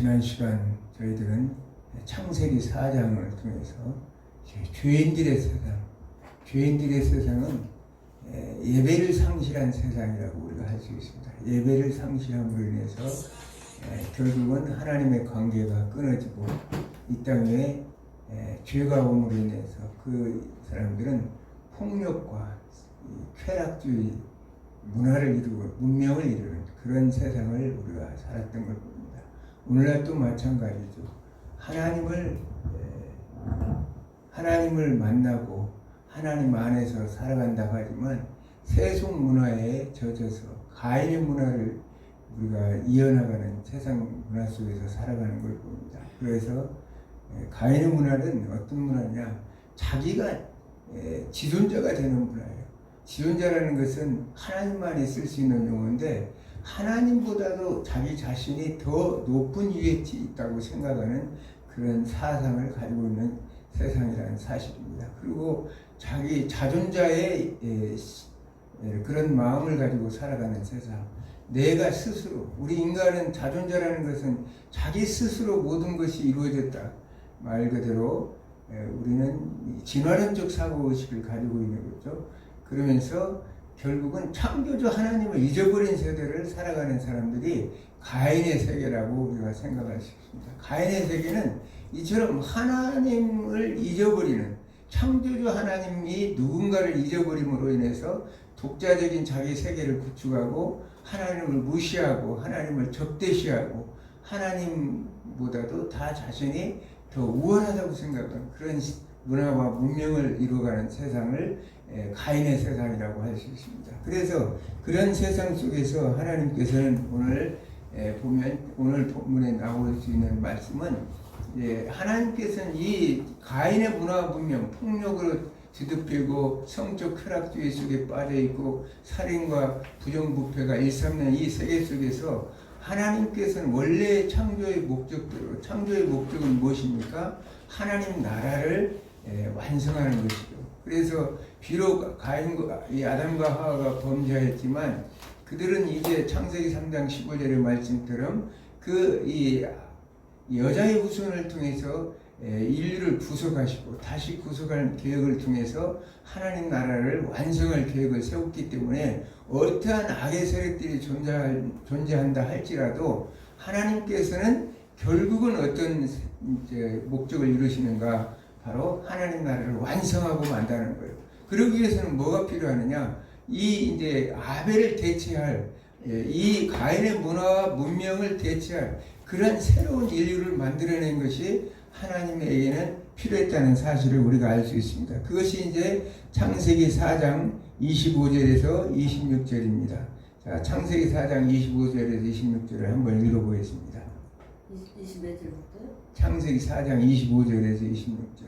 지난 시간 저희들은 창세기 4장을 통해서 죄인들의 세상은 예배를 상실한 세상이라고 우리가 할 수 있습니다. 예배를 상실함으로 인해서 결국은 하나님의 관계가 끊어지고 이 땅에 죄가 옴으로 인해서 그 사람들은 폭력과 쾌락주의 문화를 이루고 문명을 이루는 그런 세상을 우리가 살았던 걸 봅니다. 오늘날도 마찬가지죠. 하나님을 만나고 하나님 안에서 살아간다고 하지만 세속 문화에 젖어서 가인의 문화를 우리가 이어나가는 세상 문화 속에서 살아가는 걸 봅니다. 그래서 가인의 문화는 어떤 문화냐? 자기가 지존자가 되는 문화예요. 지존자라는 것은 하나님만이 쓸 수 있는 용어인데 하나님보다도 자기 자신이 더 높은 위에 있다고 생각하는 그런 사상을 가지고 있는 세상이라는 사실입니다. 그리고 자기 자존자의 그런 마음을 가지고 살아가는 세상. 내가 스스로, 우리 인간은 자존자라는 것은 자기 스스로 모든 것이 이루어졌다. 말 그대로 우리는 진화론적 사고의식을 가지고 있는 거죠. 그러면서 결국은 창조주 하나님을 잊어버린 세대를 살아가는 사람들이 가인의 세계라고 우리가 생각할 수 있습니다. 가인의 세계는 이처럼 하나님을 잊어버리는, 창조주 하나님이 누군가를 잊어버림으로 인해서 독자적인 자기 세계를 구축하고 하나님을 무시하고 하나님을 적대시하고 하나님보다도 다 자신이 더 우월하다고 생각하는 그런 문화와 문명을 이루어가는 세상을 가인의 세상이라고 할 수 있습니다. 그래서 그런 세상 속에서 하나님께서는 오늘 보면 오늘 본문에 나올 수 있는 말씀은 하나님께서는 이 가인의 문화 문명, 폭력으로 뒤덮이고 성적 쾌락주의 속에 빠져있고 살인과 부정부패가 일삼는 이 세계 속에서 하나님께서는 원래 창조의 목적대로, 창조의 목적은 무엇입니까? 하나님 나라를 완성하는 것이죠. 그래서 비록 가인과 아담과 하와가 범죄했지만 그들은 이제 창세기 3장 15절의 말씀처럼 이 여자의 후손을 통해서 인류를 구속하시고 다시 구속할 계획을 통해서 하나님 나라를 완성할 계획을 세웠기 때문에 어떠한 악의 세력들이 존재한다 할지라도 하나님께서는 결국은 어떤 목적을 이루시는가? 바로 하나님 나라를 완성하고 만드는 거예요. 그러기 위해서는 뭐가 필요하느냐? 이제 아벨을 대체할 이 가인의 문화와 문명을 대체할 그런 새로운 인류를 만들어낸 것이 하나님에게는 필요했다는 사실을 우리가 알 수 있습니다. 그것이 이제 창세기 4장 25절에서 26절입니다. 자, 창세기 4장 25절에서 26절을 한번 읽어보겠습니다. 20몇 절부터요? 창세기 4장 25절에서 26절.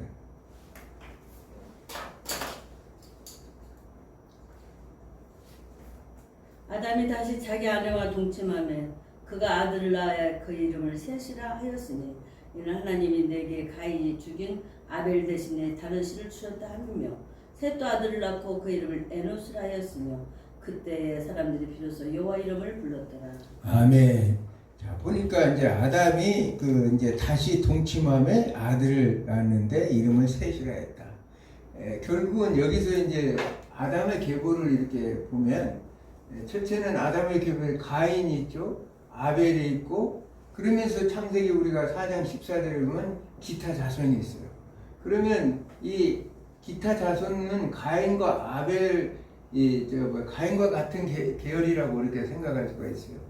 아담이 다시 자기 아내와 동침하며 그가 아들을 낳아 그 이름을 셋이라 하였으니 이는 하나님이 내게 가인이 죽인 아벨 대신에 다른 씨를 주셨다 함이며 셋도 아들을 낳고 그 이름을 에노스라 하였으며 그때의 사람들이 비로소 여호와 이름을 불렀더라. 아멘. 자, 보니까 이제 아담이 이제 다시 동침함에 아들을 낳았는데 이름을 셋이라 했다. 결국은 여기서 이제 아담의 계보를 이렇게 보면 첫째는 아담의 계보에 가인이 있죠. 아벨이 있고 그러면서 창세기 우리가 4장 14절에 보면 기타 자손이 있어요. 그러면 이 기타 자손은 가인과 아벨, 가인과 같은 계열이라고 이렇게 생각할 수가 있어요.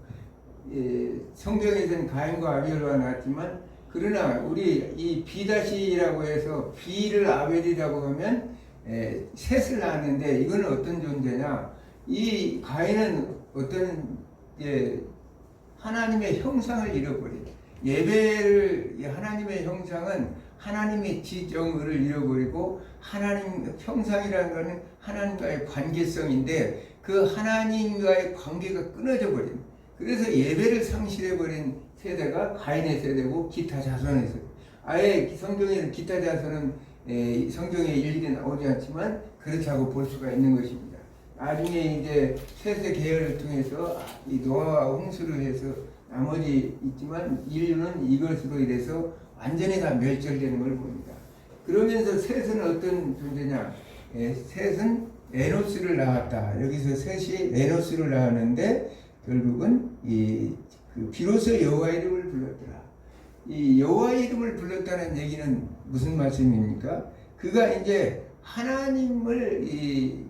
성경에서는 가인과 아벨과 나왔지만 그러나 우리 이 비다시라고 해서 비를 아벨이라고 하면 셋을 낳았는데 이거는 어떤 존재냐? 이 가인은 어떤 하나님의 형상을 잃어버린 예배를 하나님의 형상은 하나님의 지정을 잃어버리고 하나님 형상이라는 것은 하나님과의 관계성인데 그 하나님과의 관계가 끊어져 버린 그래서 예배를 상실해버린 세대가 가인의 세대고 기타 자손의 세대. 아예 성경에는 기타 자손은 성경에 일일이 나오지 않지만 그렇다고 볼 수가 있는 것입니다. 나중에 이제 셋의 계열을 통해서 이 노아와 홍수를 해서 나머지 있지만 인류는 이것으로 인해서 완전히 다 멸절되는 걸 봅니다. 그러면서 셋은 어떤 존재냐? 셋은 에노스를 낳았다. 여기서 셋이 에노스를 낳았는데 결국은 비로소 여호와 이름을 불렀더라. 이 여호와 이름을 불렀다는 얘기는 무슨 말씀입니까? 그가 이제 하나님을 이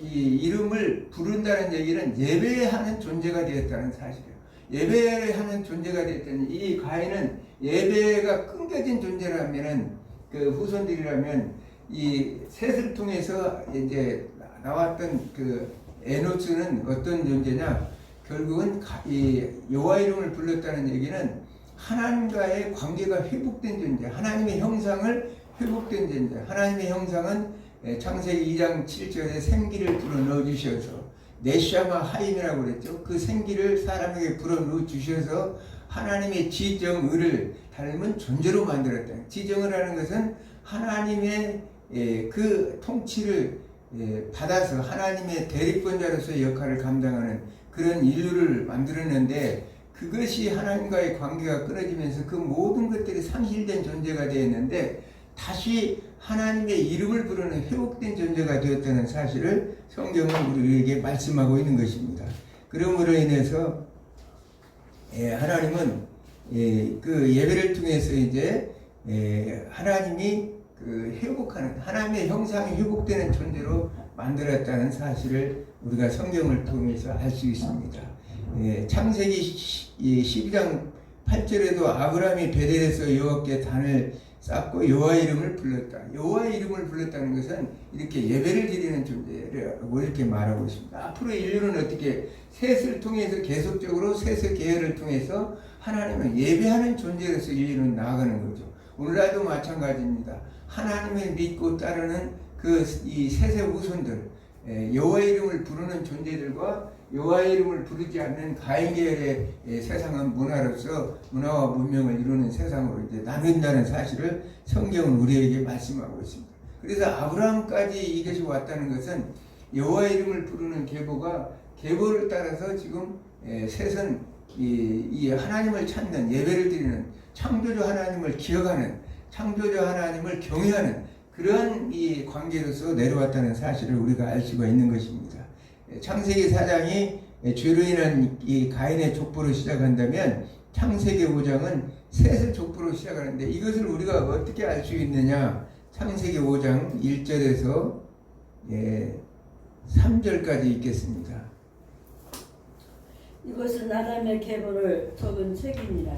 이름을 부른다는 얘기는 예배하는 존재가 되었다는 사실이에요. 예배하는 존재가 되었다는 이 가인은 예배가 끊겨진 존재라면은 그 후손들이라면 이 셋을 통해서 이제 나왔던 그 에노스는 어떤 존재냐? 결국은 이 여호와 이름을 불렀다는 얘기는 하나님과의 관계가 회복된 존재, 하나님의 형상을 회복된 존재. 하나님의 형상은 창세기 2장 7절에 생기를 불어넣어 주셔서 네샤마 하임이라고 그랬죠. 그 생기를 사람에게 불어넣어 주셔서 하나님의 지정의를 닮은 존재로 만들었다. 지정을 하는 것은 하나님의 그 통치를 받아서 하나님의 대리권자로서의 역할을 감당하는 그런 인류를 만들었는데 그것이 하나님과의 관계가 끊어지면서 그 모든 것들이 상실된 존재가 되었는데 다시 하나님의 이름을 부르는 회복된 존재가 되었다는 사실을 성경은 우리에게 말씀하고 있는 것입니다. 그러므로 인해서 하나님은 그 예배를 통해서 이제 하나님이 그 회복하는 하나님의 형상이 회복되는 존재로 만들었다는 사실을 우리가 성경을 통해서 알 수 있습니다. 창세기 12장 8절에도 아브라함이 베델에서 여호와께 단을 쌓고 여호와 이름을 불렀다. 여호와 이름을 불렀다는 것은 이렇게 예배를 드리는 존재라고 이렇게 말하고 있습니다. 앞으로 인류는 어떻게 셋을 통해서 계속적으로 셋의 계열을 통해서 하나님을 예배하는 존재로서 인류는 나아가는 거죠. 오늘날도 마찬가지입니다. 하나님을 믿고 따르는 이 셋의 후손들, 여호와 이름을 부르는 존재들과 여호와 이름을 부르지 않는 가인 계열의 세상은 문화와 문명을 이루는 세상으로 이제 나눈다는 사실을 성경은 우리에게 말씀하고 있습니다. 그래서 아브라함까지 이것이 왔다는 것은 여호와 이름을 부르는 계보를 따라서 지금 셋은 이 하나님을 찾는 예배를 드리는 창조주 하나님을 기억하는 창조주 하나님을 경외하는 그런 이 관계로서 내려왔다는 사실을 우리가 알 수가 있는 것입니다. 창세기 4장이 죄로 인한 이 가인의 족보로 시작한다면 창세기 5장은 셋의 족보로 시작하는데 이것을 우리가 어떻게 알 수 있느냐? 창세기 5장 1절에서 3절까지 읽겠습니다. 이것은 아담의 계보를 적은 책이니라.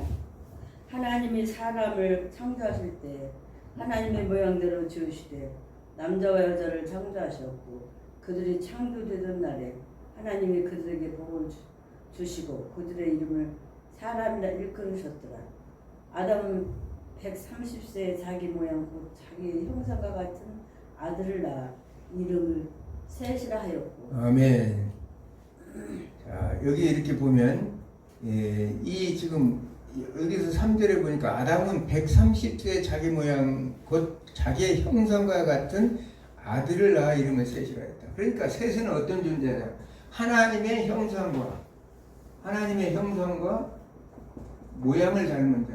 하나님이 사람을 창조하실 때 하나님의 모양대로 지으시되 남자와 여자를 창조하셨고 그들이 창조되던 날에 하나님이 그들에게 복을 주시고 그들의 이름을 사람이라 일컬으셨더라. 아담은 130세에 자기 모양 곧 자기 형상과 같은 아들을 낳아 이름을 셋이라 하였고. 아멘. 자, 여기 이렇게 보면 이 지금 여기서 3절에 보니까 아담은 130세에 자기 모양 곧 자기의 형상과 같은 아들을 낳아 이름을 셋이라 했다. 그러니까 셋은 어떤 존재냐? 하나님의 형상과 모양을 닮은 자.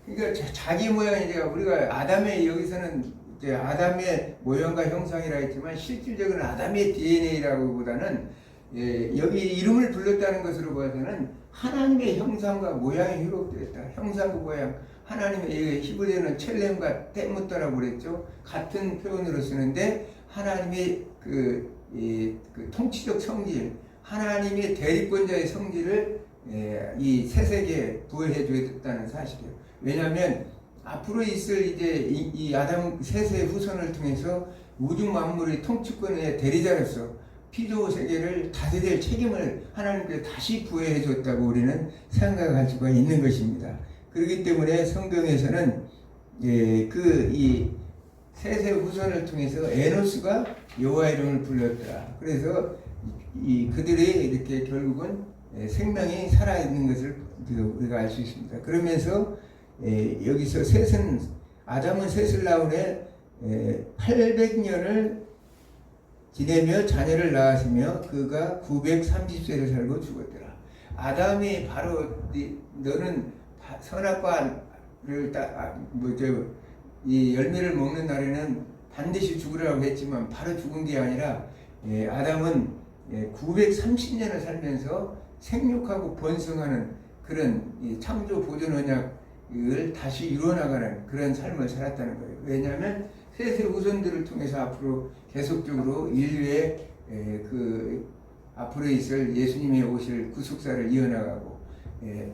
그러니까 자기 모양이 우리가 아담의 여기서는 이제 아담의 모양과 형상이라 했지만 실질적으로는 아담의 DNA라고 보다는 여기 이름을 불렀다는 것으로 봐서는 하나님의 형상과 모양이 회복되었다. 형상과 모양. 하나님의 히브리어는 첼렘과 테무타라고 그랬죠. 같은 표현으로 쓰는데 하나님의 그 통치적 성질, 하나님의 대리권자의 성질을 이 셋에게 부여해 주었다는 사실이에요. 왜냐하면 앞으로 있을 이제 이 아담 셋의 후손을 통해서 우주 만물의 통치권의 대리자로서 피조 세계를 다스릴 책임을 하나님께 다시 부여해 줬다고 우리는 생각할 수가 있는 것입니다. 그렇기 때문에 성경에서는 이 셋의 후손을 통해서 에노스가 여호와 이름을 불렀더라. 그래서 그들이 이렇게 결국은 생명이 살아있는 것을 우리가 알 수 있습니다. 그러면서 여기서 아담은 셋을 낳으에 800년을 지내며 자녀를 낳았으며 그가 930세를 살고 죽었더라. 아담이 바로 너는 선악과를 이 열매를 먹는 날에는 반드시 죽으라고 했지만 바로 죽은 게 아니라 아담은 930년을 살면서 생육하고 번성하는 그런 창조 보존 언약을 다시 이루어나가는 그런 삶을 살았다는 거예요. 왜냐하면 셋의 후손들을 통해서 앞으로 계속적으로 인류의 그 앞으로 있을 예수님의 오실 구속사를 이어나가고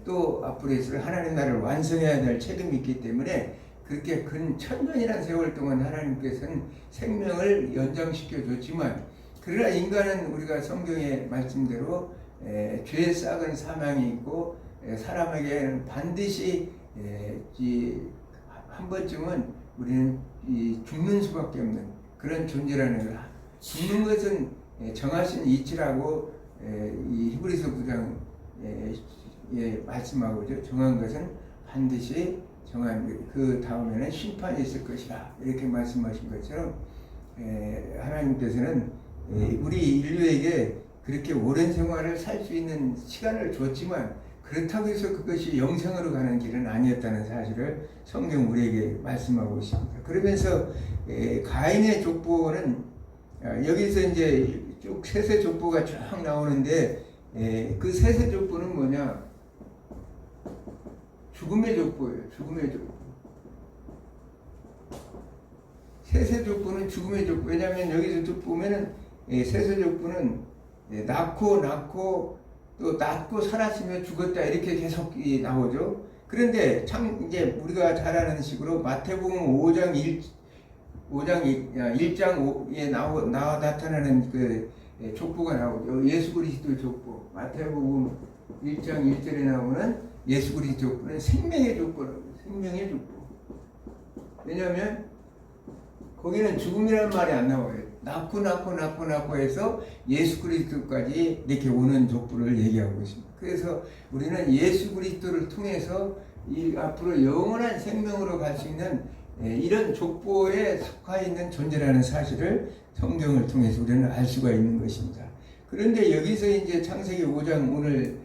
또 앞으로 있을 하나님 나라를 완성해야 될 책임이 있기 때문에 그렇게 근 천년이라는 세월 동안 하나님께서는 생명을 연장시켜 줬지만 그러나 인간은 우리가 성경의 말씀대로 죄의 싹은 사망이 있고 사람에게는 반드시 한 번쯤은 우리는 죽는 수밖에 없는 그런 존재라는 걸 죽는 것은 정하신 이치라고 이 히브리서 9장 말씀하고 있죠. 정한 것은 반드시 정한 그 다음에는 심판이 있을 것이라 이렇게 말씀하신 것처럼 하나님께서는 우리 인류에게 그렇게 오랜 생활을 살 수 있는 시간을 줬지만 그렇다고 해서 그것이 영생으로 가는 길은 아니었다는 사실을 성경 우리에게 말씀하고 있습니다. 그러면서 가인의 족보는 여기서 이제 쭉 셋의 족보가 쭉 나오는데 그 셋의 족보는 뭐냐? 죽음의 족보예요. 죽음의 족보. 셋의 족보는 죽음의 족보. 왜냐하면 여기서 쭉 보면은 셋의 족보는 낳고 또 낳고 살았으며 죽었다 이렇게 계속 나오죠. 그런데 참 이제 우리가 잘 아는 식으로 마태복음 5장 1장에 나타나는 그 족보가 나오죠. 예수 그리스도의 족보. 마태복음 1장 1절에 나오는 예수 그리스도 족보는 생명의 족보라고. 생명의 족보. 왜냐하면 거기는 죽음이라는 말이 안 나와요. 낳고 해서 예수 그리스도까지 이렇게 오는 족보를 얘기하고 있습니다. 그래서 우리는 예수 그리스도를 통해서 이 앞으로 영원한 생명으로 갈 수 있는 이런 족보에 속해 있는 존재라는 사실을 성경을 통해서 우리는 알 수가 있는 것입니다. 그런데 여기서 이제 창세기 5장 오늘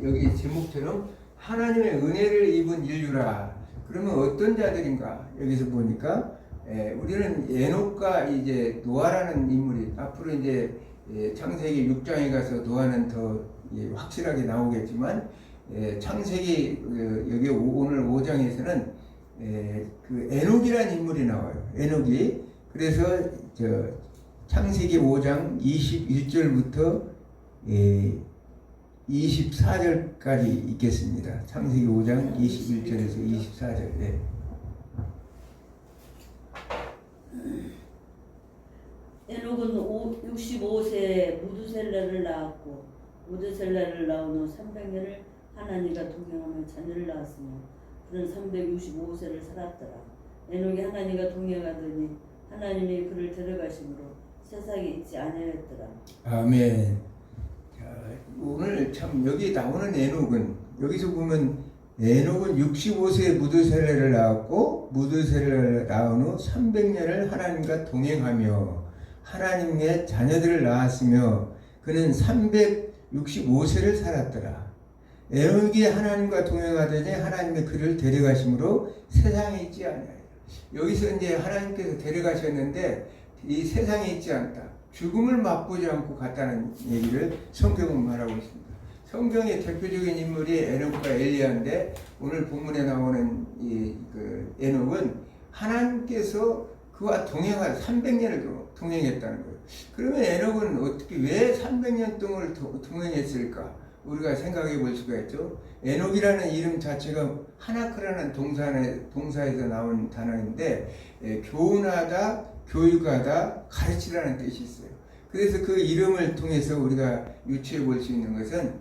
여기 제목처럼 하나님의 은혜를 입은 인류라. 그러면 어떤 자들인가? 여기서 보니까 우리는 에녹과 이제 노아라는 인물이 앞으로 이제 창세기 6장에 가서 노아는 더 확실하게 나오겠지만 창세기 여기 오늘 5장에서는 그 에녹이라는 인물이 나와요. 에녹이 그래서 창세기 5장 21절부터 24절까지 있겠습니다. 창세기 5장 21절에서 24절. 에녹은 65세에 무드셀라를 낳았고 무드셀라를 낳은 후 300년을 하나님과 동행하며 자녀를 낳았으며 그는 365세를 살았더라. 에녹이 하나님과 동행하더니 하나님이 그를 데려가심으로 세상에 있지 아니하였더라. 아멘. 자, 오늘 참 여기 나오는 에녹은 여기서 보면 에녹은 65세에 무드셀라를 낳았고 무드셀라를 낳은 후 300년을 하나님과 동행하며 하나님의 자녀들을 낳았으며 그는 365세를 살았더라. 에녹이 하나님과 동행하더니 하나님의 그를 데려가심으로 세상에 있지 아니하리라. 여기서 이제 하나님께서 데려가셨는데 이 세상에 있지 않다. 죽음을 맛보지 않고 갔다는 얘기를 성경은 말하고 있습니다. 성경의 대표적인 인물이 에녹과 엘리야인데 오늘 본문에 나오는 그 에녹은 하나님께서 그와 동행한 300년을 동행했다는 거예요. 그러면 에녹은 어떻게 왜 300년 동안 동행했을까? 우리가 생각해 볼 수가 있죠. 에녹이라는 이름 자체가 하나크라는 동사에서 나온 단어인데 교훈하다, 교육하다, 가르치라는 뜻이 있어요. 그래서 그 이름을 통해서 우리가 유추해 볼 수 있는 것은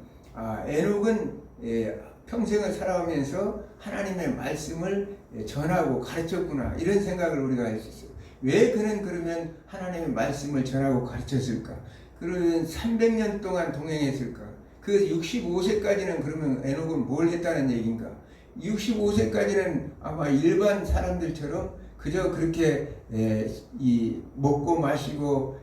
에녹은 평생을 살아오면서 하나님의 말씀을 전하고 가르쳤구나 이런 생각을 우리가 할 수 있어요. 왜 그는 그러면 하나님의 말씀을 전하고 가르쳤을까? 그러면 300년 동안 동행했을까? 그 65세까지는 그러면 에녹은 뭘 했다는 얘기인가? 65세까지는 아마 일반 사람들처럼 그저 그렇게 먹고 마시고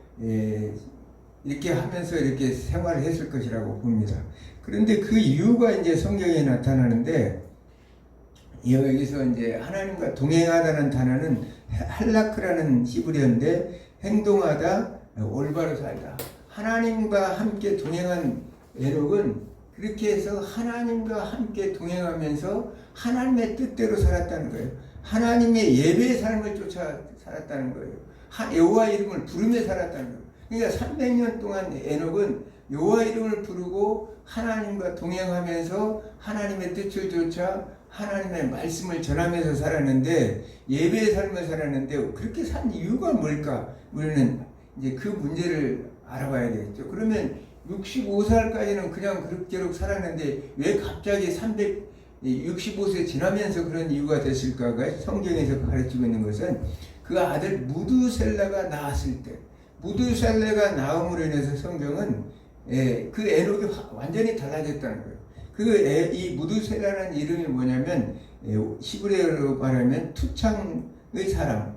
이렇게 하면서 이렇게 생활을 했을 것이라고 봅니다. 그런데 그 이유가 이제 성경에 나타나는데, 여기서 이제 하나님과 동행하다는 단어는 할라크라는 히브리어인데, 행동하다, 올바로 살다. 하나님과 함께 동행한 에녹은 그렇게 해서 하나님과 함께 동행하면서 하나님의 뜻대로 살았다는 거예요. 하나님의 예배의 삶을 쫓아 살았다는 거예요. 여호와 이름을 부르며 살았다는 거예요. 그러니까 300년 동안 에녹은 여호와 이름을 부르고 하나님과 동행하면서 하나님의 뜻을 쫓아 하나님의 말씀을 전하면서 살았는데, 예배의 삶을 살았는데, 그렇게 산 이유가 뭘까? 우리는 이제 그 문제를 알아봐야 되겠죠. 그러면 65살까지는 그냥 그럭저럭 살았는데 왜 갑자기 65세 지나면서 그런 이유가 됐을까가 성경에서 가르치고 있는 것은, 그 아들 무두셀라가 낳았을 때, 무두셀라가 낳음으로 인해서 성경은 그 에녹이 완전히 달라졌다는 거예요. 이 무두셀라라는 이름이 뭐냐면, 히브리어로 말하면 투창의 사람,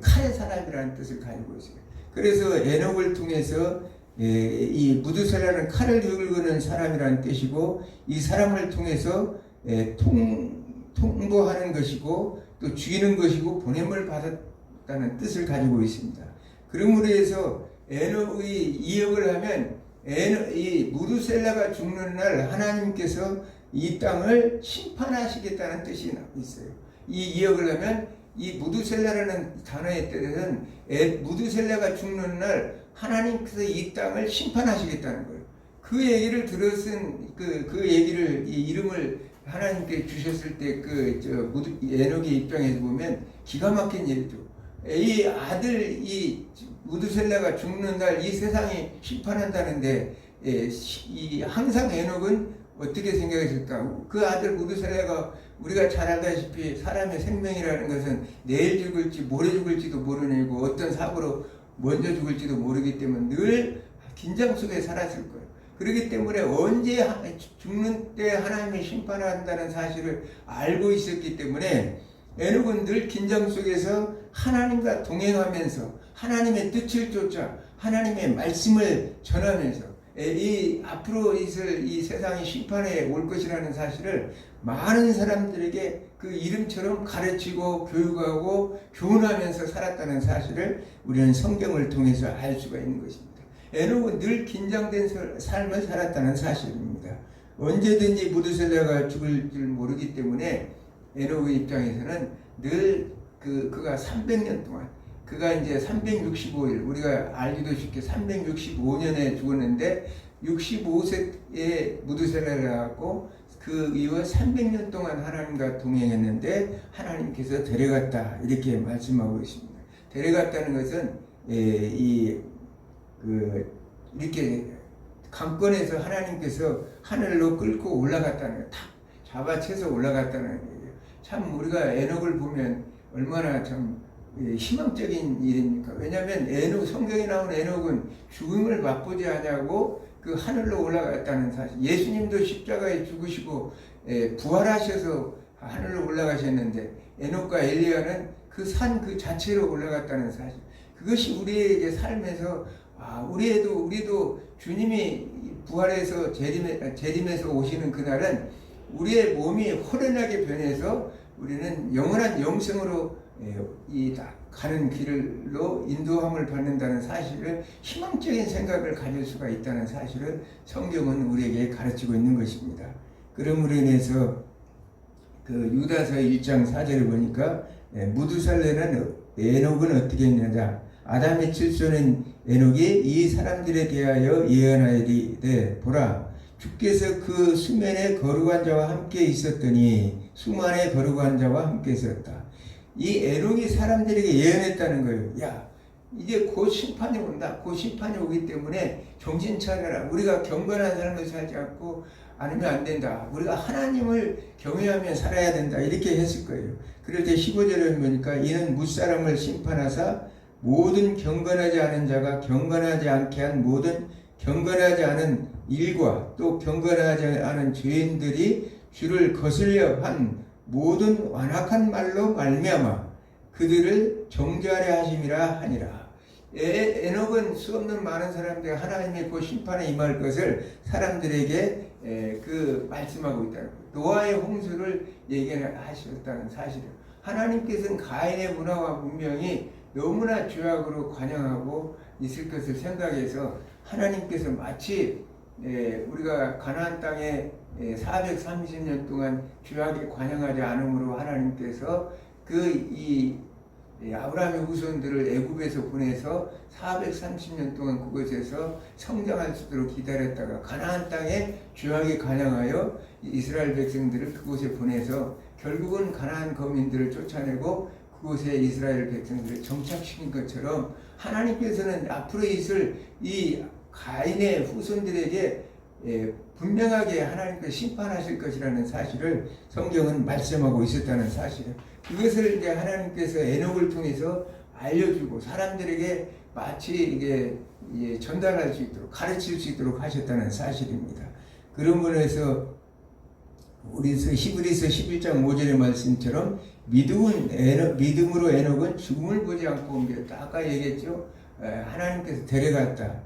칼의 사람이라는 뜻을 가지고 있어요. 그래서 에녹을 통해서 이 무두셀라는 칼을 휘두르는 사람이라는 뜻이고, 이 사람을 통해서 통보하는 것이고 또 죽이는 것이고 보냄을 받았다는 뜻을 가지고 있습니다. 그러므로 해서 에녹의 이역을 하면, 이 무두셀라가 죽는 날 하나님께서 이 땅을 심판하시겠다는 뜻이 있어요. 이 이역을 하면, 이 무두셀라라는 단어의 뜻은 무두셀라가 죽는 날 하나님께서 이 땅을 심판하시겠다는 거예요. 그 얘기를 들었은 그 얘기를, 이 이름을 하나님께 주셨을 때 에녹의 입장에서 보면 기가 막힌 일이죠. 이 아들, 이 무두셀라가 죽는 날 이 세상이 심판한다는데, 항상 에녹은 어떻게 생각했을까? 그 아들 무두셀라가, 우리가 잘 알다시피 사람의 생명이라는 것은 내일 죽을지 모레 죽을지도 모르는 거, 어떤 사고로 먼저 죽을지도 모르기 때문에 늘 긴장 속에 살았을 거예요. 그렇기 때문에 언제 죽는 때 하나님이 심판한다는 사실을 알고 있었기 때문에 에녹은 늘 긴장 속에서 하나님과 동행하면서 하나님의 뜻을 쫓아 하나님의 말씀을 전하면서 이 앞으로 있을 이 세상이 심판에 올 것이라는 사실을 많은 사람들에게 그 이름처럼 가르치고 교육하고 교훈하면서 살았다는 사실을 우리는 성경을 통해서 알 수가 있는 것입니다. 에녹은 늘 긴장된 삶을 살았다는 사실입니다. 언제든지 무두셀라가 죽을 줄 모르기 때문에 에녹의 입장에서는 늘 그가 300년 동안, 그가 이제 365일, 우리가 알기도 쉽게 365년에 죽었는데 65세에 무두셀라를 낳았고, 그 이후 300년 동안 하나님과 동행했는데 하나님께서 데려갔다, 이렇게 말씀하고 있습니다. 데려갔다는 것은 이렇게 강권에서 하나님께서 하늘로 끌고 올라갔다는 거예요. 탁 잡아채서 올라갔다는 거예요. 참 우리가 에녹을 보면 얼마나 참 희망적인 일입니까? 왜냐하면 성경에 나온 에녹은 죽음을 맛보지 않냐고 그 하늘로 올라갔다는 사실. 예수님도 십자가에 죽으시고 부활하셔서 하늘로 올라가셨는데, 에녹과 엘리야는 그 산 그 자체로 올라갔다는 사실. 그것이 우리에게 삶에서 우리도 주님이 부활해서 재림해서 오시는 그날은 우리의 몸이 호련하게 변해서 우리는 영원한 영생으로 가는 길로 인도함을 받는다는 사실을, 희망적인 생각을 가질 수가 있다는 사실을 성경은 우리에게 가르치고 있는 것입니다. 그러므로 인해서 그 유다서 1장 4절을 보니까 무두살레는 에녹은 어떻게 했느냐, 아담의 칠손인 에녹이 이 사람들에 대하여 예언하이되, 보라, 주께서 그 수면의 거룩한 자와 함께 있었더니 수만의 거룩한 자와 함께 있었다. 이 에녹이 사람들에게 예언했다는 거예요. 야, 이제 곧 심판이 온다. 곧 심판이 오기 때문에 정신 차려라. 우리가 경건한 삶을 살지 않고 않으면 안 된다. 우리가 하나님을 경외하며 살아야 된다. 이렇게 했을 거예요. 그럴 때 15절에 보니까, 이는 무사람을 심판하사 모든 경건하지 않은 자가 경건하지 않게 한 모든 경건하지 않은 일과 또 경건하지 않은 죄인들이 주를 거슬려 한 모든 완악한 말로 말미암아 그들을 정죄하려 하심이라 하니라. 에녹은 수 없는 많은 사람들이 하나님의 그 심판에 임할 것을 사람들에게 그 말씀하고 있다는 거예요. 노아의 홍수를 얘기하셨다는 사실이에요. 하나님께서는 가인의 문화와 문명이 너무나 죄악으로 관영하고 있을 것을 생각해서 하나님께서 마치 우리가 가나안 땅에 430년 동안 죄악에 관영하지 않으므로 하나님께서 아브라함의 후손들을 애굽에서 보내서 430년 동안 그곳에서 성장할 수 있도록 기다렸다가 가나안 땅에 죄악에 관영하여 이스라엘 백성들을 그곳에 보내서 결국은 가나안 거민들을 쫓아내고 그곳에 이스라엘 백성들을 정착시킨 것처럼 하나님께서는 앞으로 있을 이 가인의 후손들에게 분명하게 하나님께서 심판하실 것이라는 사실을 성경은 말씀하고 있었다는 사실이에요. 그것을 이제 하나님께서 에녹을 통해서 알려주고 사람들에게 마치 이게 전달할 수 있도록 가르칠 수 있도록 하셨다는 사실입니다. 그런 면에서 우리서 히브리서 11장 5절의 말씀처럼 믿음으로 에녹은 죽음을 보지 않고 옮겼다. 아까 얘기했죠. 하나님께서 데려갔다.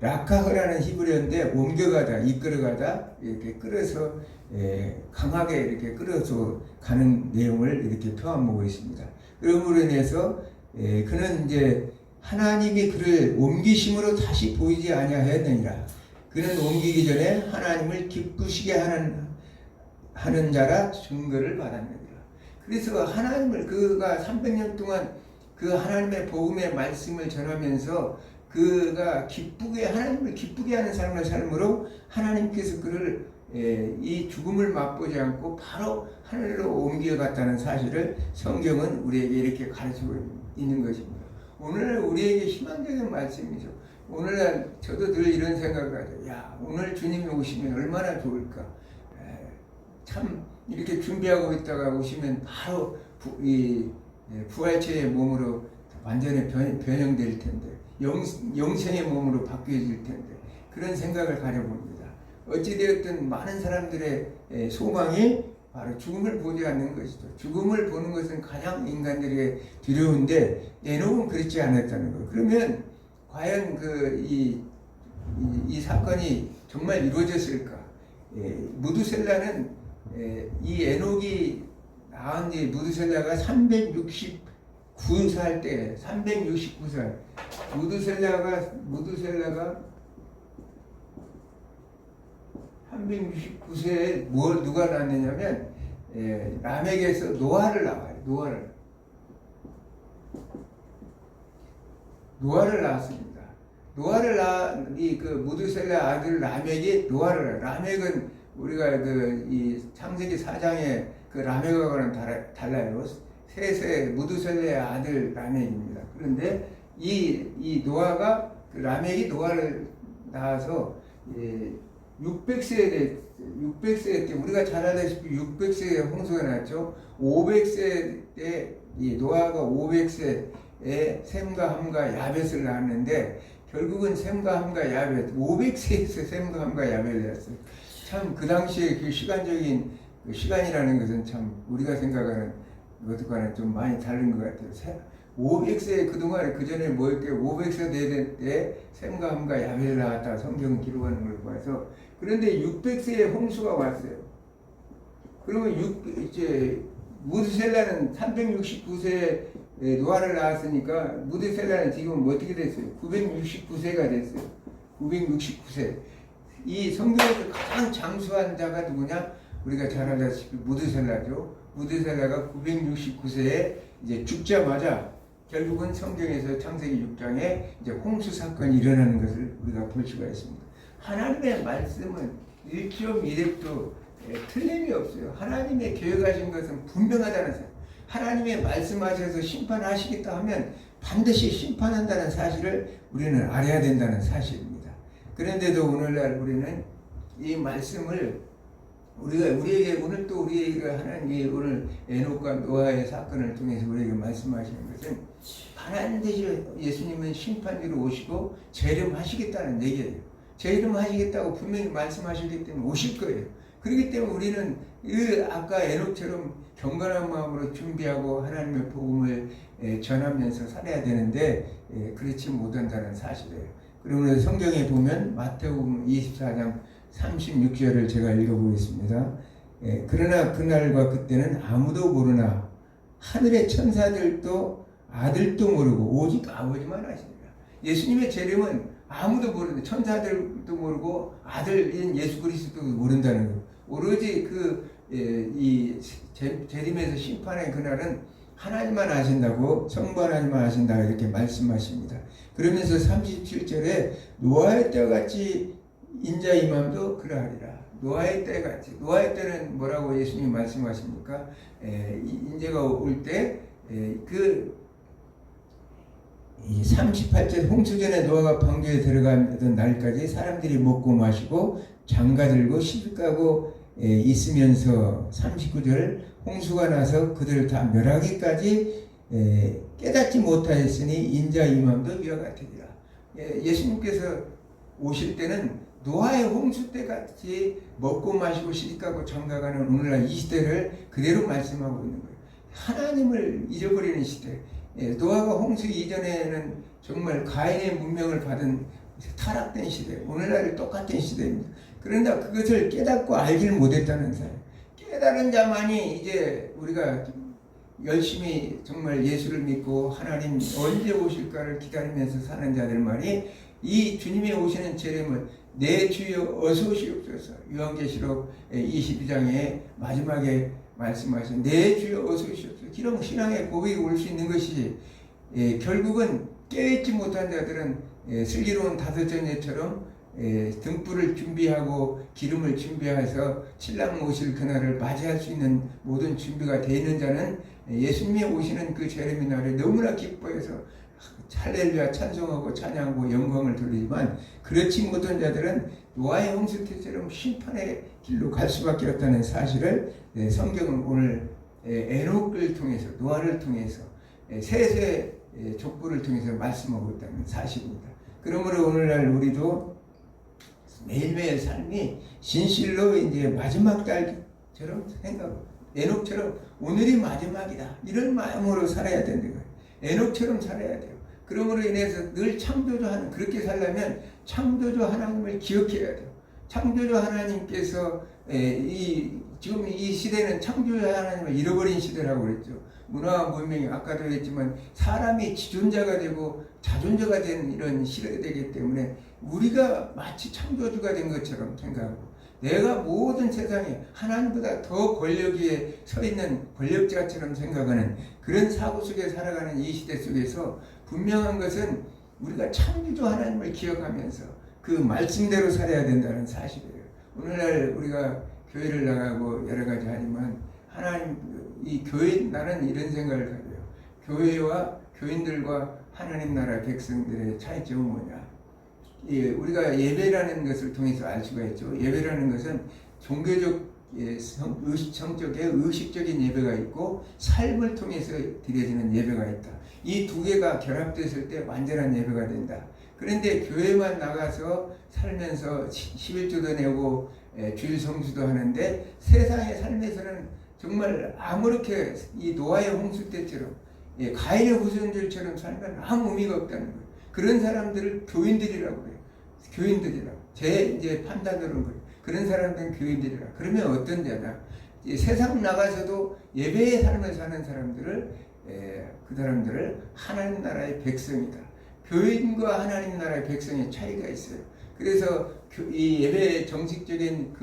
라카흐라는 히브리어인데 옮겨가다, 이끌어가다, 이렇게 끌어서 강하게 이렇게 끌어서 가는 내용을 이렇게 표현하고 있습니다. 그러므로 인해서 그는 이제 하나님이 그를 옮기심으로 다시 보이지 아니하였느니라. 그는 옮기기 전에 하나님을 기쁘시게 하는 자라 증거를 받았느니라. 그래서 하나님을 그가 300년 동안 그 하나님의 복음의 말씀을 전하면서 그가 하나님을 기쁘게 하는 삶을 삶으로 하나님께서 그를 이 죽음을 맛보지 않고 바로 하늘로 옮겨갔다는 사실을 성경은 우리에게 이렇게 가르치고 있는 것입니다. 오늘 우리에게 희망적인 말씀이죠. 오늘날 저도 늘 이런 생각을 하죠. 야, 오늘 주님이 오시면 얼마나 좋을까. 참 이렇게 준비하고 있다가 오시면 바로 부활체의 몸으로 완전히 변형될 텐데 영생의 몸으로 바뀌어질 텐데 그런 생각을 가져봅니다. 어찌되었든 많은 사람들의 소망이 바로 죽음을 보지 않는 것이죠. 죽음을 보는 것은 가장 인간들에게 두려운데 에녹은 그렇지 않았다는 거예요. 그러면 과연 이 사건이 정말 이루어졌을까? 무두셀라는 이 에녹이 낳은 무두셀라가 369살 때 369살 무두셀라가 369세에 누가 낳느냐면 라멕에서 노아를 낳아요. 노아를 낳았습니다. 노아를 낳은 그 무두셀라 아들 라멕이 노아를 낳아요. 라멕은 우리가 이 창세기 4장에 그 라멕하고는 달라요. 셋의 무두셀라의 아들 라멕입니다. 그런데 이 노아가 그 라멕이 노아를 낳아서 600세 때 우리가 잘 알다시피 600세에 홍수가 났죠. 500세 때 이 노아가 500세에 셈과 함과 야벳을 낳았는데 결국은 셈과 함과 야벳 500세에서 셈과 함과 야벳을 낳았어요. 참 그 당시에 그 시간적인 그 시간이라는 것은 참 우리가 생각하는 것과는 좀 많이 다른 것 같아요. 500세 그동안에 그 전에 뭐였게 500세 될 때 셈과 함과 야벳을 낳았다 성경은 기록하는 걸 봐서 그런데 600세에 홍수가 왔어요. 그러면 이제 무드셀라는 369세에 노아를 낳았으니까 무드셀라는 지금 어떻게 됐어요? 969세가 됐어요. 969세. 이 성경에서 가장 장수한 자가 누구냐? 우리가 잘 알다시피 무드셀라죠. 무드셀라가 969세에 이제 죽자마자 결국은 성경에서 창세기 6장에 이제 홍수 사건이 일어나는 것을 우리가 볼 수가 있습니다. 하나님의 말씀은 1점 1획도 틀림이 없어요. 하나님의 계획하신 것은 분명하다는 사실. 하나님의 말씀하셔서 심판하시겠다 하면 반드시 심판한다는 사실을 우리는 알아야 된다는 사실입니다. 그런데도 오늘날 우리는 이 말씀을 우리에게 오늘 또 우리가 하나님이 오늘 에녹과 노아의 사건을 통해서 우리에게 말씀하시는 것은 반드시 예수님은 심판으로 오시고 재림하시겠다는 얘기예요. 제 이름 하시겠다고 분명히 말씀하시기 때문에 오실 거예요. 그렇기 때문에 우리는 아까 에녹처럼 경건한 마음으로 준비하고 하나님의 복음을 전하면서 살아야 되는데 그렇지 못한다는 사실이에요. 그러면 성경에 보면 마태복음 24장 36절을 제가 읽어보겠습니다. 그러나 그날과 그때는 아무도 모르나 하늘의 천사들도 아들도 모르고 오직 아버지만 아시니라. 예수님의 재림은 아무도 모르는데 천사들도 모르고 아들인 예수 그리스도도 모른다는 거예요. 오로지 이 재림에서 심판의 그날은 하나님만 아신다고, 성부 하나님만 아신다 이렇게 말씀하십니다. 그러면서 37절에 노아의 때와 같이 인자 임함도 그러하리라. 노아의 때 같이. 노아의 때는 뭐라고 예수님이 말씀하십니까? 인자가 올 때 이 38절 홍수전에 노아가 방주에 들어가던 날까지 사람들이 먹고 마시고 장가들고 시집가고 있으면서 39절 홍수가 나서 그들을 다 멸하기까지 깨닫지 못하였으니 인자 임함도 이와 같으리라. 예수님께서 오실 때는 노아의 홍수 때 같이 먹고 마시고 시집가고 장가가는 오늘날 이 시대를 그대로 말씀하고 있는 거예요. 하나님을 잊어버리는 시대. 노아가 홍수 이전에는 정말 가인의 문명을 받은 타락된 시대, 오늘날 똑같은 시대입니다. 그런데 그것을 깨닫고 알기를 못했다는 사람, 깨달은 자만이 이제 우리가 열심히 정말 예수를 믿고 하나님 언제 오실까를 기다리면서 사는 자들만이 이 주님의 오시는 재림을 내 주여 어서 오시옵소서. 요한계시록 22장에 마지막에 말씀하신 내 주여 어서 오시옵소서. 이런 신앙의 고백이 올 수 있는 것이 결국은 깨있지 못한 자들은 슬기로운 다섯째처럼 등불을 준비하고 기름을 준비해서 신랑 오실 그날을 맞이할 수 있는 모든 준비가 되어 있는 자는 예수님이 오시는 그 재림의 날에 너무나 기뻐해서 할렐루야 찬송하고 찬양하고 영광을 돌리지만 그렇지 못한 자들은 노아의 홍수 때처럼 심판의 길로 갈 수밖에 없다는 사실을 성경은 오늘 에녹을 통해서 노아를 통해서 셋의 족보를 통해서 말씀하고 있다는 사실입니다. 그러므로 오늘날 우리도 매일매일 삶이 진실로 이제 마지막 달처럼 생각하고 에녹처럼 오늘이 마지막이다 이런 마음으로 살아야 되는 거예요. 에녹처럼 살아야 돼요. 그러므로 인해서 늘 창조주하는 그렇게 살려면 창조주 하나님을 기억해야 돼요. 창조주 하나님께서 지금 이 시대는 창조주 하나님을 잃어버린 시대라고 그랬죠. 문화와 문명이 아까도 했지만 사람이 지존자가 되고 자존자가 된 이런 시대이기 때문에 우리가 마치 창조주가 된 것처럼 생각하고 내가 모든 세상에 하나님보다 더 권력 위에 서 있는 권력자처럼 생각하는 그런 사고 속에 살아가는 이 시대 속에서 분명한 것은 우리가 창조주 하나님을 기억하면서 그 말씀대로 살아야 된다는 사실이에요. 오늘날 우리가 교회를 나가고 여러 가지 하지만 하나님 이 교회 나는 이런 생각을 가져요. 교회와 교인들과 하나님 나라 백성들의 차이점은 뭐냐? 우리가 예배라는 것을 통해서 알 수가 있죠. 예배라는 것은 종교적 성적의 의식적인 예배가 있고 삶을 통해서 드려지는 예배가 있다. 이 두 개가 결합됐을 때 완전한 예배가 된다. 그런데 교회만 나가서 살면서 11조도 내고 주일 성수도 하는데 세상의 삶에서는 정말 아무렇게 이 노아의 홍수 때처럼 가인의 후손들처럼 살면 아무 의미가 없다는 거예요. 그런 사람들을 교인들이라고 해요. 교인들이라고. 제 이제 판단으로는 그래요. 그런 사람들은 교인들이라. 그러면 어떤 자냐? 세상 나가서도 예배의 삶을 사는 사람들을 그 사람들을 하나님 나라의 백성이다. 교인과 하나님 나라의 백성의 차이가 있어요. 그래서 이 예배 정식적인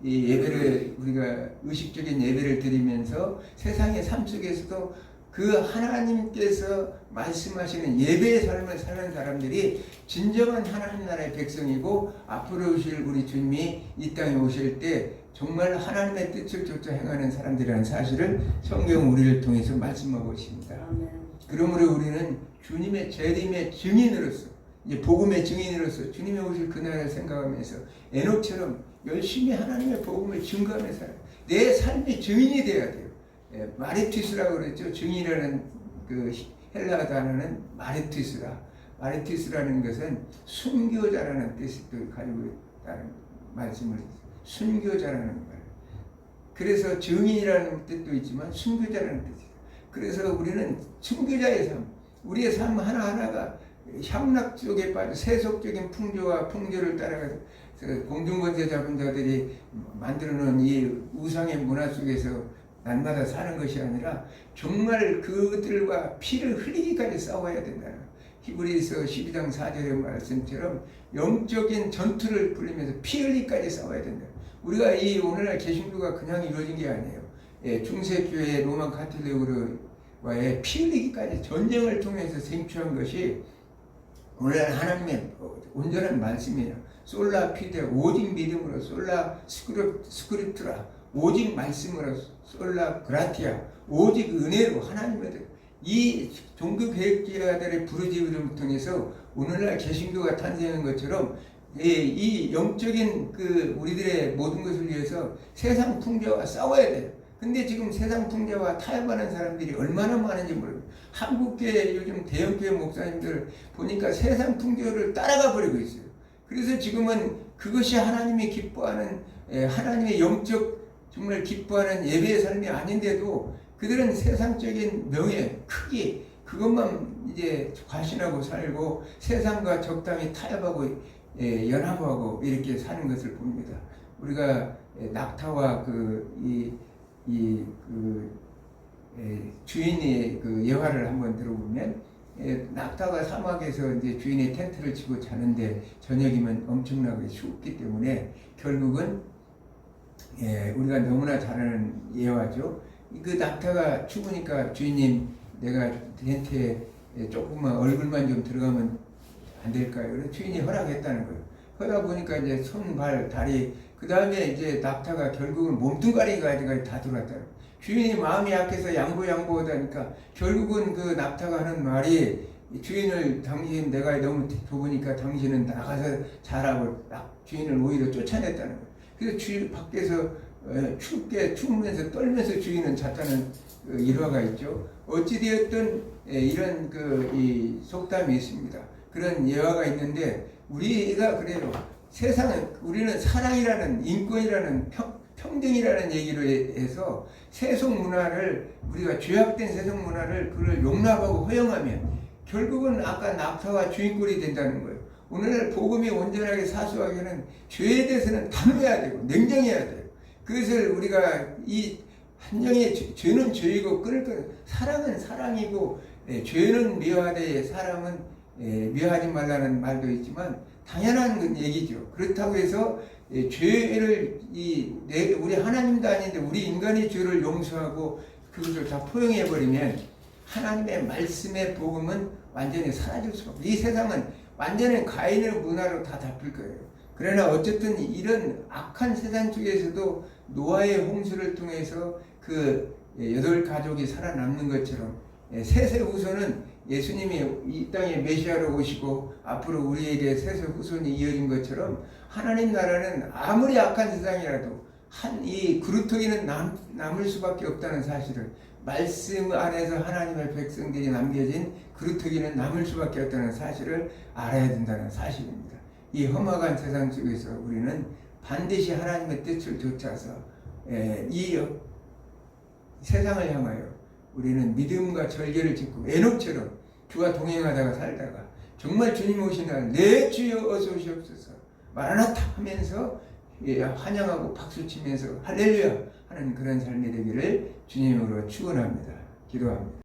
이 예배를 우리가 의식적인 예배를 드리면서 세상의 삶 속에서도 그 하나님께서 말씀하시는 예배의 삶을 사는 사람들이 진정한 하나님 나라의 백성이고 앞으로 오실 우리 주님이 이 땅에 오실 때 정말 하나님의 뜻을 쫓아 행하는 사람들이라는 사실을 성경 우리를 통해서 말씀하고 있습니다. 아멘. 그러므로 우리는 주님의 재림의 증인으로서 이제 복음의 증인으로서 주님이 오실 그날을 생각하면서 에녹처럼 열심히 하나님의 복음을 증거하며 살아요. 내 삶의 증인이 되어야 돼요. 마레티스라고 그랬죠. 증인이라는 그 헬라 단어는 마레티스라. 아르티스라는 것은 순교자라는 뜻을 또 가지고 있다는 말씀을 순교자라는 말. 그래서 증인이라는 뜻도 있지만 순교자라는 뜻이에요. 그래서 우리는 순교자의 삶, 우리의 삶 하나하나가 향락 속에 빠져 세속적인 풍조와 풍조를 따라가서 공중권세 잡은 자들이 만들어놓은 이 우상의 문화 속에서 날마다 사는 것이 아니라 정말 그들과 피를 흘리기까지 싸워야 된다. 히브리서 12장 4절의 말씀처럼 영적인 전투를 불리면서 피 흘리기까지 싸워야 된다. 우리가 이 오늘날 개신교가 그냥 이루어진 게 아니에요. 예, 중세교회 로만 카톨릭으로와의 피 흘리기까지 전쟁을 통해서 생취한 것이 오늘날 하나님의 온전한 말씀이에요. 솔라 피데 오직 믿음으로 솔라 스크립트라 오직 말씀으로 솔라 그라티아 오직 은혜로 하나님의 이 종교 개혁자들의 부르짖음을 통해서 오늘날 개신교가 탄생한 것처럼 이 영적인 우리들의 모든 것을 위해서 세상 풍조와 싸워야 돼요. 근데 지금 세상 풍조와 타협하는 사람들이 얼마나 많은지 모릅니다. 한국교회 요즘 대형교회 목사님들 보니까 세상 풍조를 따라가 버리고 있어요. 그래서 지금은 그것이 하나님이 기뻐하는 하나님의 영적 정말 기뻐하는 예배의 삶이 아닌데도 그들은 세상적인 명예, 크기 그것만 이제 과신하고 살고 세상과 적당히 타협하고 연합하고 이렇게 사는 것을 봅니다. 우리가 낙타와 주인의 예화를 한번 들어보면 낙타가 사막에서 이제 주인의 텐트를 치고 자는데 저녁이면 엄청나게 춥기 때문에 결국은 우리가 너무나 잘 아는 예화죠. 그 낙타가 추우니까 주인님 내가 텐트에 조금만 얼굴만 좀 들어가면 안 될까요? 그래서 주인이 허락했다는 거예요. 그러다 보니까 이제 손, 발, 다리 그 다음에 이제 낙타가 결국은 몸뚱아리까지 다 들어왔다. 주인이 마음이 약해서 양보하다니까 결국은 그 낙타가 하는 말이 주인을 당신 내가 너무 좁으니까 당신은 나가서 자라고 주인을 오히려 쫓아냈다는 거예요. 그래서 주인 밖에서 추우면서 떨면서 주인은 잤다는 일화가 있죠. 어찌되었든 이런 이 속담이 있습니다. 그런 예화가 있는데 우리가 그래요. 세상은 우리는 사랑이라는 인권이라는 평등이라는 얘기로 해서 세속 문화를 우리가 죄악된 세속 문화를 그걸 용납하고 허용하면 결국은 아까 낙타와 주인꼴이 된다는 거예요. 오늘날 복음이 온전하게 사수하기에는 죄에 대해서는 단호해야 되고 냉정해야 돼요. 그것을 우리가 이 한정의 죄는 죄이고 끊을 것 사랑은 사랑이고 죄는 미워하되 사랑은 미워하지 말라는 말도 있지만 당연한 얘기죠. 그렇다고 해서 죄를 우리 하나님도 아닌데 우리 인간의 죄를 용서하고 그것을 다 포용해 버리면 하나님의 말씀의 복음은 완전히 사라질 수가 없어요. 이 세상은 완전히 가인의 문화로 다 잡힐 거예요. 그러나 어쨌든 이런 악한 세상 속에서도 노아의 홍수를 통해서 그 8가족이 살아남는 것처럼 셋의 후손은 예수님이 이 땅에 메시아로 오시고 앞으로 우리에게 셋의 후손이 이어진 것처럼 하나님 나라는 아무리 악한 세상이라도 이 그루터기는 남을 수밖에 없다는 사실을 말씀 안에서 하나님의 백성들이 남겨진 그루터기는 남을 수밖에 없다는 사실을 알아야 된다는 사실입니다. 이 험악한 세상 속에서 우리는 반드시 하나님의 뜻을 좇아서 이 세상을 향하여 우리는 믿음과 절개를 짓고 에녹처럼 주와 동행하다가 살다가 정말 주님 오신 날 내 주여 어서 오시옵소서 마라나타 하면서 환영하고 박수치면서 할렐루야 하는 그런 삶이 되기를 주님으로 축원합니다. 기도합니다.